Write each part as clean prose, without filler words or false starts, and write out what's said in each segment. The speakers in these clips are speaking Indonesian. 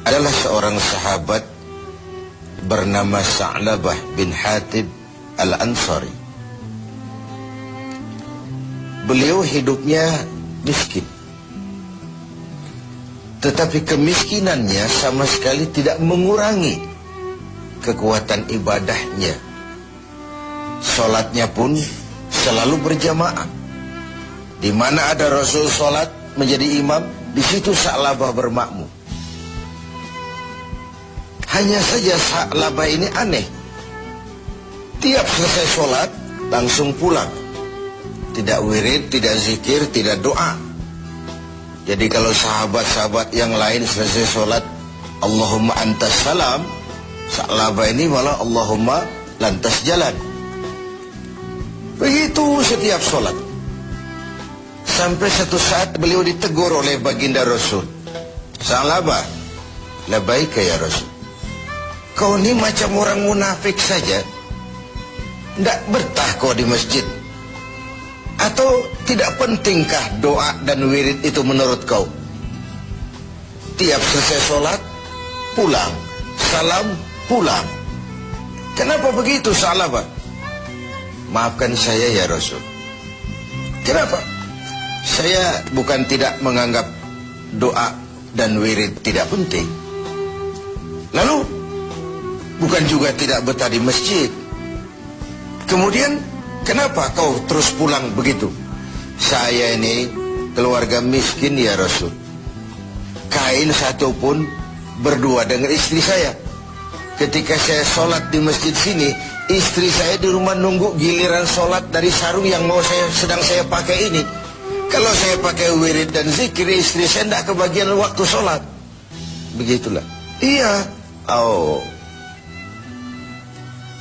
adalah seorang sahabat bernama Sa'labah bin Hatib Al-Ansari. Beliau hidupnya miskin, tetapi kemiskinannya sama sekali tidak mengurangi kekuatan ibadahnya. Sholatnya pun selalu berjamaah. Di mana ada Rasul sholat menjadi imam, di situ Sa'labah bermakmum. Hanya saja Sa'labah ini aneh. Tiap selesai sholat langsung pulang. Tidak wirid, tidak zikir, tidak doa. Jadi kalau sahabat-sahabat yang lain selesai sholat Allahumma antas salam, Sa'labah ini malah Allahumma lantas jalan. Begitu setiap sholat. Sampai satu saat beliau ditegur oleh baginda Rasul. Sa'labah, labaika ya Rasul, kau ini macam orang munafik saja. Tidak betah kau di masjid? Atau tidak pentingkah doa dan wirid itu menurut kau? Tiap selesai sholat pulang, salam pulang. Kenapa begitu Sa'labah? Maafkan saya ya Rasul. Kenapa? Saya bukan tidak menganggap doa dan wirid tidak penting. Lalu bukan juga tidak betah di masjid. Kemudian kenapa kau terus pulang begitu? Saya ini keluarga miskin ya Rasul. Kain satu pun berdua dengan istri saya. Ketika saya sholat di masjid sini, istri saya di rumah nunggu giliran sholat dari sarung yang sedang saya pakai ini. Kalau saya pakai wirid dan zikir, istri saya tidak kebagian waktu sholat. Begitulah. Iya. Oh.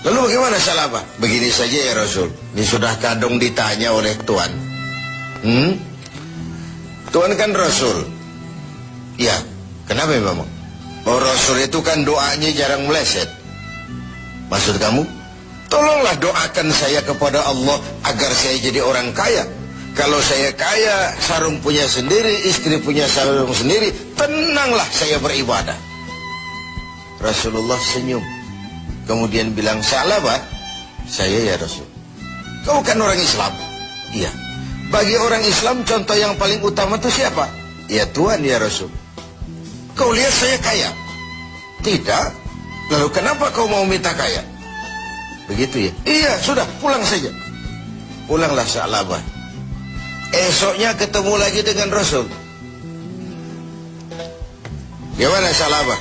Lalu bagaimana Sa'labah? Begini saja ya Rasul. Ini sudah kadung ditanya oleh Tuhan. Tuhan kan Rasul. Ya. Kenapa memang? Oh, Rasul itu kan doanya jarang meleset. Maksud kamu? Tolonglah doakan saya kepada Allah agar saya jadi orang kaya. Kalau saya kaya, sarung punya sendiri, istri punya sarung sendiri, tenanglah saya beribadah. Rasulullah senyum. Kemudian bilang, Sa'labah, saya ya Rasul. Kau kan orang Islam? Iya. Bagi orang Islam, contoh yang paling utama itu siapa? Ya Tuhan ya Rasul. Kau lihat saya kaya? Tidak. Lalu kenapa kau mau minta kaya? Begitu ya? Iya, sudah, pulang saja. Pulanglah Sa'labah. Esoknya ketemu lagi dengan Rasul. Gimana Sa'labah?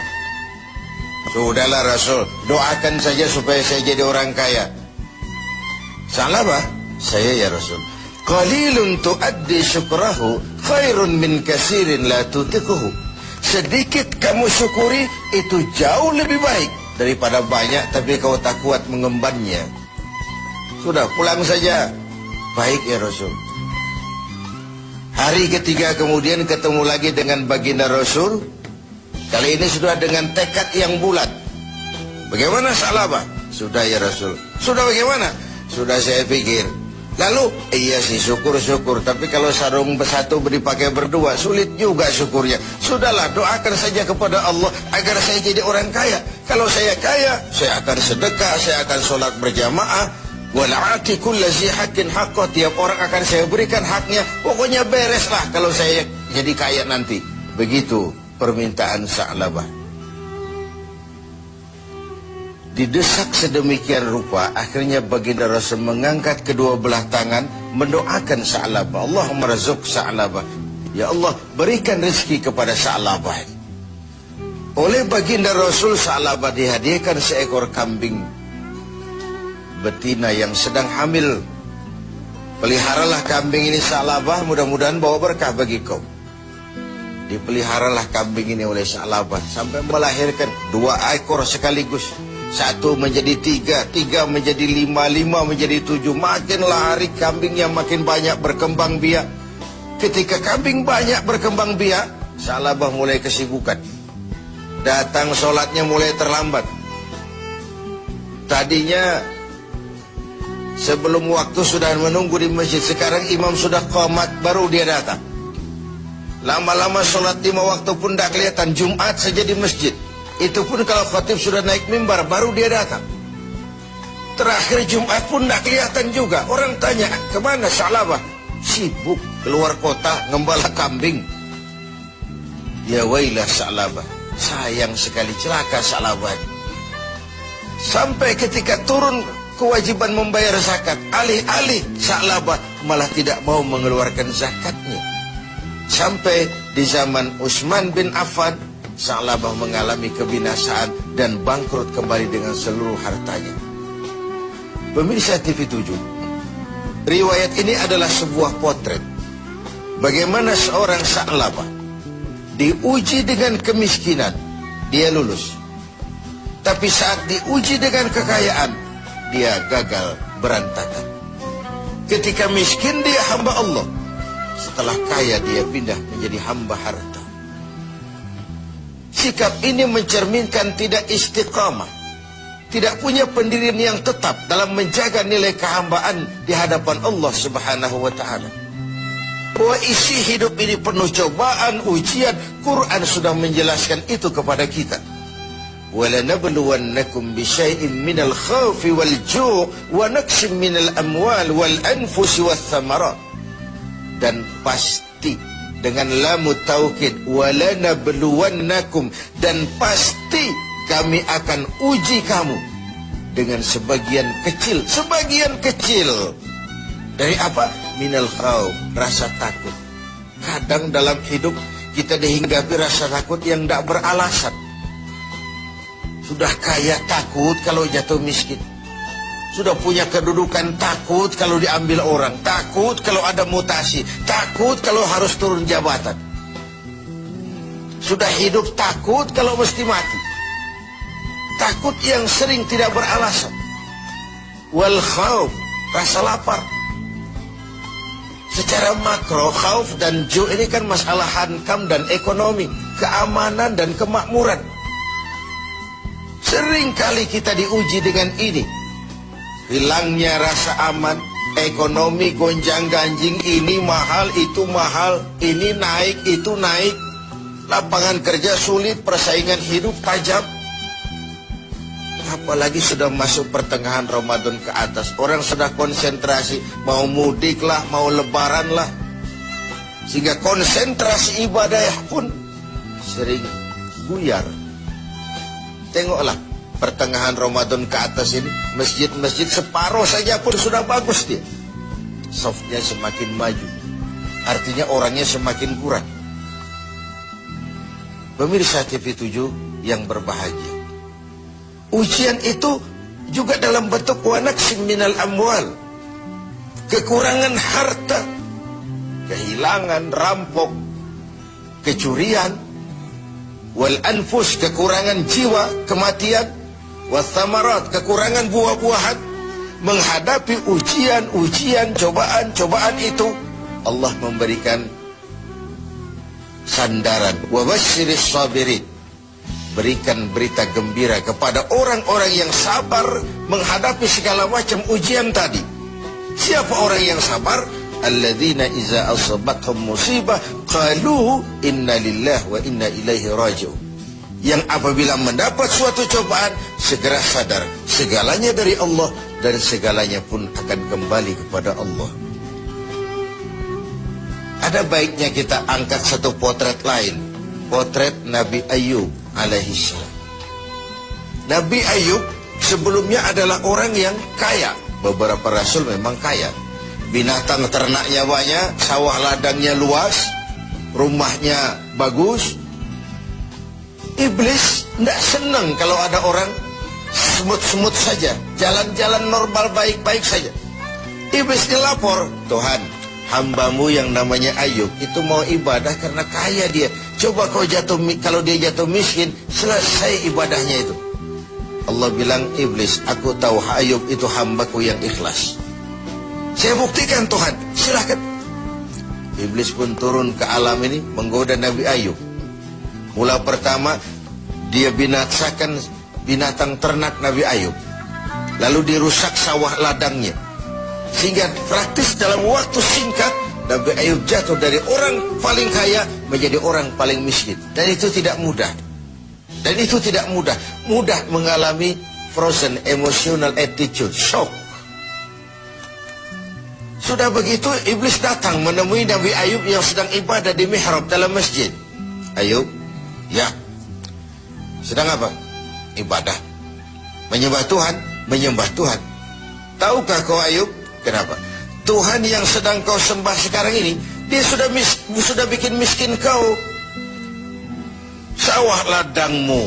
Sudahlah Rasul, doakan saja supaya saya jadi orang kaya. Sa'labah, saya ya Rasul. Qalilun tuaddi syukrahu khairun min kasirin la tutiquhu. Sedikit kamu syukuri itu jauh lebih baik daripada banyak tapi kau tak kuat mengembannya. Sudah, pulang saja. Baik ya Rasul. Hari ketiga kemudian ketemu lagi dengan baginda Rasul. Kali ini sudah dengan tekad yang bulat. Bagaimana Sa'labah? Sudah ya Rasul. Sudah bagaimana? Sudah saya pikir. Lalu, iya sih syukur-syukur. Tapi kalau sarung satu dipakai berdua, sulit juga syukurnya. Sudahlah, doakan saja kepada Allah agar saya jadi orang kaya. Kalau saya kaya, saya akan sedekah, saya akan sholat berjamaah. Wal'ati kullazi haqqin haqqah, tiap orang akan saya berikan haknya. Pokoknya bereslah kalau saya jadi kaya nanti. Begitu permintaan Sa'labah. Didesak sedemikian rupa, akhirnya baginda Rasul mengangkat kedua belah tangan mendoakan Sa'labah. Allahumma razuq Sa'labah. Ya Allah, berikan rezeki kepada Sa'labah. Oleh baginda Rasul, Sa'labah dihadiahkan seekor kambing betina yang sedang hamil. Peliharalah kambing ini Sa'labah, mudah-mudahan bawa berkah bagi kau. Dipeliharalah kambing ini oleh Sa'labah sampai melahirkan 2 ekor sekaligus. 1 menjadi 3, 3 menjadi 5, 5 menjadi 7. Makin lari kambingnya makin banyak berkembang biak. Ketika kambing banyak berkembang biak, Sa'labah mulai kesibukan. Datang sholatnya mulai terlambat. Tadinya sebelum waktu sudah menunggu di masjid, sekarang imam sudah qomat baru dia datang. Lama-lama sholat 5 waktu pun tidak kelihatan. Jumat saja di masjid. Itu pun kalau khatib sudah naik mimbar, baru dia datang. Terakhir Jumat pun tidak kelihatan juga. Orang tanya, kemana Sa'labah? Sibuk keluar kota ngembala kambing. Ya wailah Sa'labah, sayang sekali, celaka Sa'labah. Sampai ketika turun kewajiban membayar zakat, alih-alih Sa'labah malah tidak mau mengeluarkan zakatnya. Sampai di zaman Utsman bin Affan, Sa'labah mengalami kebinasaan dan bangkrut kembali dengan seluruh hartanya. Pemirsa TV7, riwayat ini adalah sebuah potret bagaimana seorang Sa'labah diuji dengan kemiskinan, dia lulus. Tapi saat diuji dengan kekayaan, dia gagal, berantakan. Ketika miskin dia hamba Allah, setelah kaya dia pindah menjadi hamba harta. Sikap ini mencerminkan tidak istiqamah, tidak punya pendirian yang tetap dalam menjaga nilai kehambaan di hadapan Allah Subhanahu wa ta'ala. Bahwa isi hidup ini penuh cobaan, ujian. Quran sudah menjelaskan itu kepada kita. وَلَنَبْلُوَنَّكُمْ بِشَيْءٍ مِّنَ الْخَوْفِ وَالْجُوعِ وَنَقْصٍ مِّنَ الْأَمْوَالِ وَالْأَنفُسِ وَالثَّمَرَاتِ. Dan pasti, dengan lamu taukid, وَلَنَبْلُوَنَّكُمْ, dan pasti kami akan uji kamu dengan sebagian kecil dari apa? Minal khauf, rasa takut. Kadang dalam hidup kita dihinggapi rasa takut yang tidak beralasan. Sudah kaya takut kalau jatuh miskin. Sudah punya kedudukan takut kalau diambil orang. Takut kalau ada mutasi. Takut kalau harus turun jabatan. Sudah hidup takut kalau mesti mati. Takut yang sering tidak beralasan. Wal khauf, rasa lapar. Secara makro, khauf dan ju' ini kan masalah hankam dan ekonomi, keamanan dan kemakmuran. Sering kali kita diuji dengan ini. Hilangnya rasa aman, ekonomi gonjang-ganjing, ini mahal, itu mahal, ini naik, itu naik. Lapangan kerja sulit, persaingan hidup tajam. Apalagi sudah masuk pertengahan Ramadan ke atas. Orang sudah konsentrasi, mau mudik lah, mau lebaran lah. Sehingga konsentrasi ibadah pun sering buyar. Tengoklah, pertengahan Ramadan ke atas ini, masjid-masjid separuh saja pun sudah bagus dia. Softnya semakin maju. Artinya orangnya semakin kurang. Pemirsa TV7 yang berbahagia, ujian itu juga dalam bentuk wanaksin minal amwal. Kekurangan harta, kehilangan, rampok, kecurian. Wal anfus, kekurangan jiwa, kematian. Wathamarat, kekurangan buah-buahan. Menghadapi ujian-ujian, cobaan-cobaan itu, Allah memberikan sandaran. Wa basyiris sabirin, berikan berita gembira kepada orang-orang yang sabar menghadapi segala macam ujian tadi. Siapa orang yang sabar? Alladzina iza asabathum musibah qalu inna lillahi wa inna ilaihi raji'un. Yang apabila mendapat suatu cobaan segera sadar segalanya dari Allah dan segalanya pun akan kembali kepada Allah. Ada baiknya kita angkat satu potret lain, potret Nabi Ayub alaihissalam. Nabi Ayub sebelumnya adalah orang yang kaya. Beberapa rasul memang kaya. Binatang ternaknya banyak, sawah ladangnya luas, rumahnya bagus. Iblis tidak senang kalau ada orang semut-semut saja, jalan-jalan normal baik-baik saja. Iblis dilapor, Tuhan, hambamu yang namanya Ayub itu mau ibadah karena kaya dia. Coba kau kalau dia jatuh miskin, selesai ibadahnya itu. Allah bilang, Iblis, aku tahu Ayub itu hambaku yang ikhlas. Saya buktikan Tuhan, silahkan. Iblis pun turun ke alam ini menggoda Nabi Ayub. Mula pertama dia binasakan binatang ternak Nabi Ayub, lalu dirusak sawah ladangnya, sehingga praktis dalam waktu singkat Nabi Ayub jatuh dari orang paling kaya menjadi orang paling miskin. Dan itu tidak mudah. Dan itu tidak mudah. Mudah mengalami frozen emotional attitude, shock. Sudah begitu iblis datang menemui Nabi Ayub yang sedang ibadah di mihrab dalam masjid. Ayub, ya. Sedang apa? Ibadah. Menyembah Tuhan, menyembah Tuhan. Tahukah kau Ayub? Kenapa? Tuhan yang sedang kau sembah sekarang ini, dia sudah bikin miskin kau. Sawah ladangmu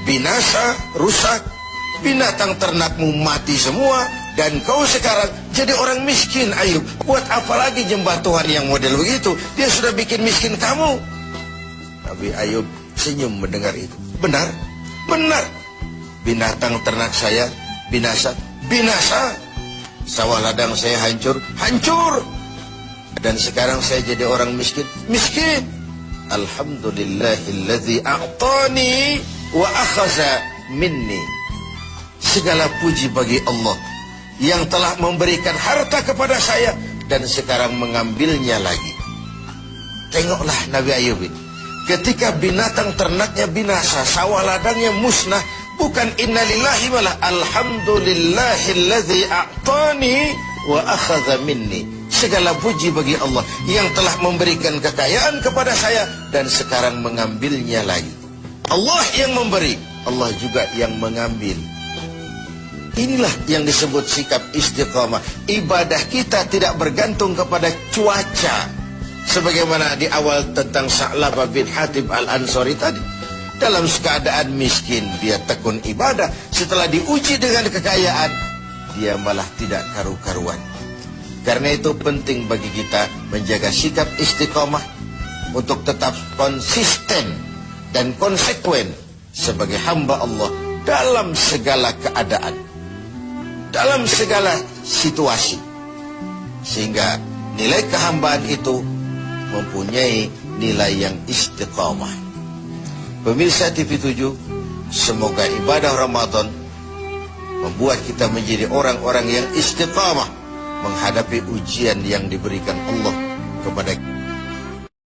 binasa, rusak, binatang ternakmu mati semua, dan kau sekarang jadi orang miskin. Ayub, buat apa lagi nyembah Tuhan yang model begitu? Dia sudah bikin miskin kamu. Nabi Ayub senyum mendengar itu. Benar, benar. Binatang ternak saya binasa, binasa. Sawah ladang saya hancur, hancur. Dan sekarang saya jadi orang miskin, miskin. Alhamdulillahilladzi a'tani wa akhaza minni. Segala puji bagi Allah yang telah memberikan harta kepada saya dan sekarang mengambilnya lagi. Tengoklah Nabi Ayub ini. Ketika binatang ternaknya binasa, sawah ladangnya musnah, bukan innalillahi malah alhamdulillahilladzi a'tani wa akhadha minni. Segala puji bagi Allah yang telah memberikan kekayaan kepada saya dan sekarang mengambilnya lagi. Allah yang memberi, Allah juga yang mengambil. Inilah yang disebut sikap istiqamah. Ibadah kita tidak bergantung kepada cuaca. Sebagaimana di awal tentang Sa'labah bin Hatib al-Ansari tadi. Dalam keadaan miskin, dia tekun ibadah. Setelah diuji dengan kekayaan, dia malah tidak karu-karuan. Karena itu penting bagi kita menjaga sikap istiqamah untuk tetap konsisten dan konsekuen sebagai hamba Allah dalam segala keadaan, dalam segala situasi, sehingga nilai kehambaan itu mempunyai nilai yang istiqamah. Pemirsa TV7, semoga ibadah Ramadan membuat kita menjadi orang-orang yang istiqamah menghadapi ujian yang diberikan Allah kepada kita.